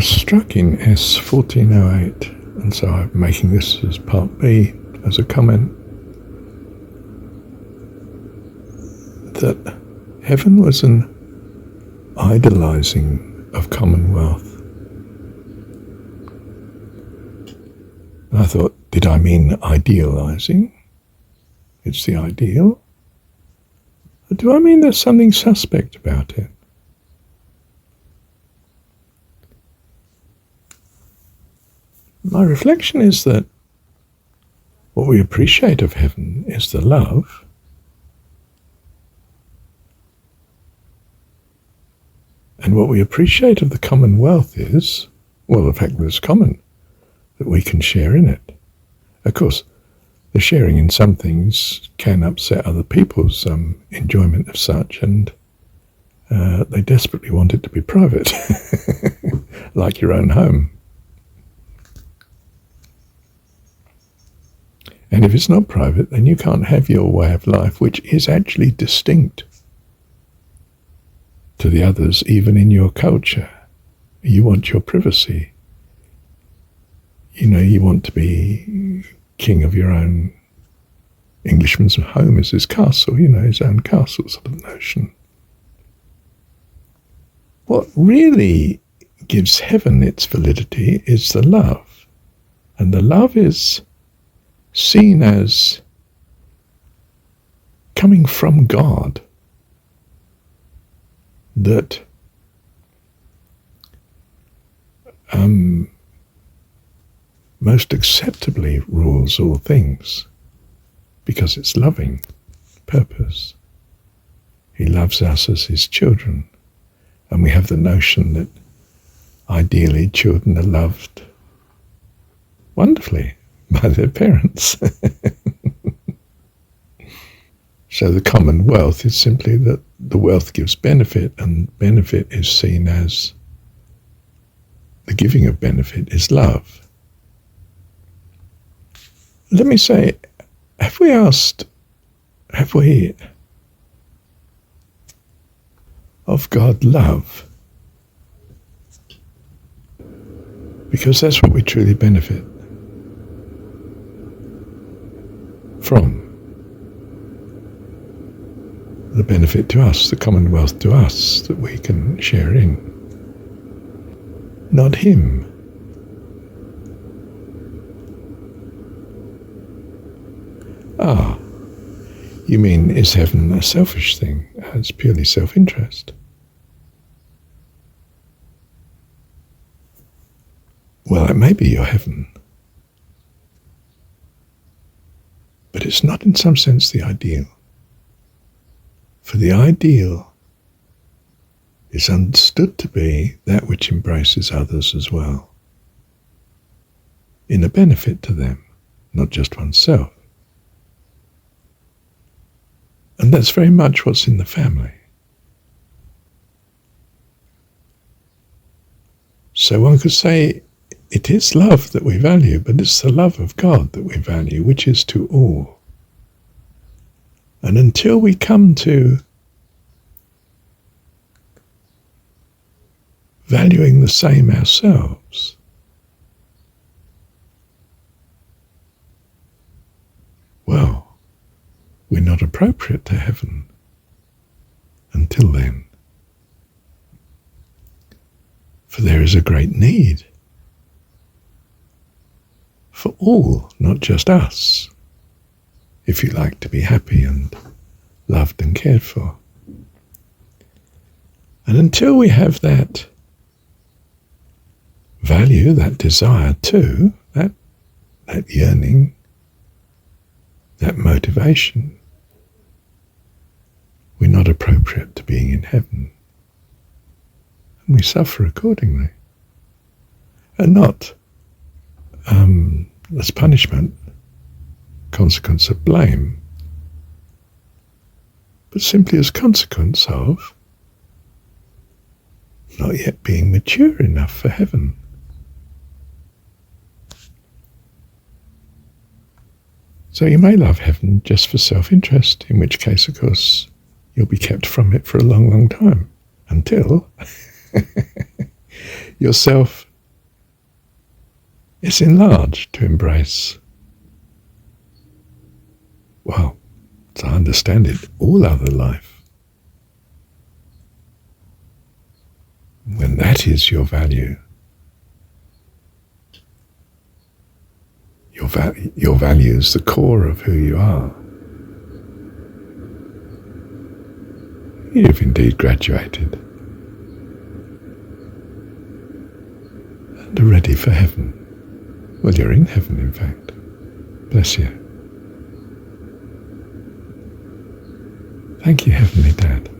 was struck in S1408, and so I'm making this as part B, as a comment, that heaven was an idolizing of commonwealth. And I thought, did I mean idealizing? It's the ideal? Or do I mean there's something suspect about it? My reflection is that what we appreciate of heaven is the love, and what we appreciate of the commonwealth is, well, the fact that it's common, that we can share in it. Of course, the sharing in some things can upset other people's enjoyment of such, and they desperately want it to be private, like your own home. And if it's not private, then you can't have your way of life, which is actually distinct to the others, even in your culture. You want your privacy. You know, you want to be king of your own. Englishman's home is his castle, you know, his own castle sort of notion. What really gives heaven its validity is the love. And the love is seen as coming from God, that most acceptably rules all things, because it's loving purpose. He loves us as his children, and we have the notion that ideally children are loved wonderfully by their parents. So the commonwealth is simply that the wealth gives benefit, and benefit is seen as the giving of benefit is love. Let me say, have we of God love? Because that's what we truly benefit from. The benefit to us, the commonwealth to us, that we can share in. Not him. Ah, you mean, is heaven a selfish thing? It's purely self-interest. Well, it may be your heaven, but it's not in some sense the ideal. For the ideal is understood to be that which embraces others as well, in a benefit to them, not just oneself. And that's very much what's in the family. So one could say it is love that we value, but it's the love of God that we value, which is to all. And until we come to valuing the same ourselves, well, we're not appropriate to heaven until then. For there is a great need for all, not just us, if you like to be happy and loved and cared for. And until we have that value, that desire too, that yearning, that motivation, we're not appropriate to being in heaven. And we suffer accordingly. And not as punishment, consequence of blame, but simply as consequence of not yet being mature enough for heaven. So you may love heaven just for self-interest, in which case, of course, you'll be kept from it for a long, long time, until your self It's enlarged to embrace, well, as I understand it, all other life. When that is your value, your value is the core of who you are, you've indeed graduated and are ready for heaven. Well, you're in heaven, in fact. Bless you. Thank you, Heavenly Dad.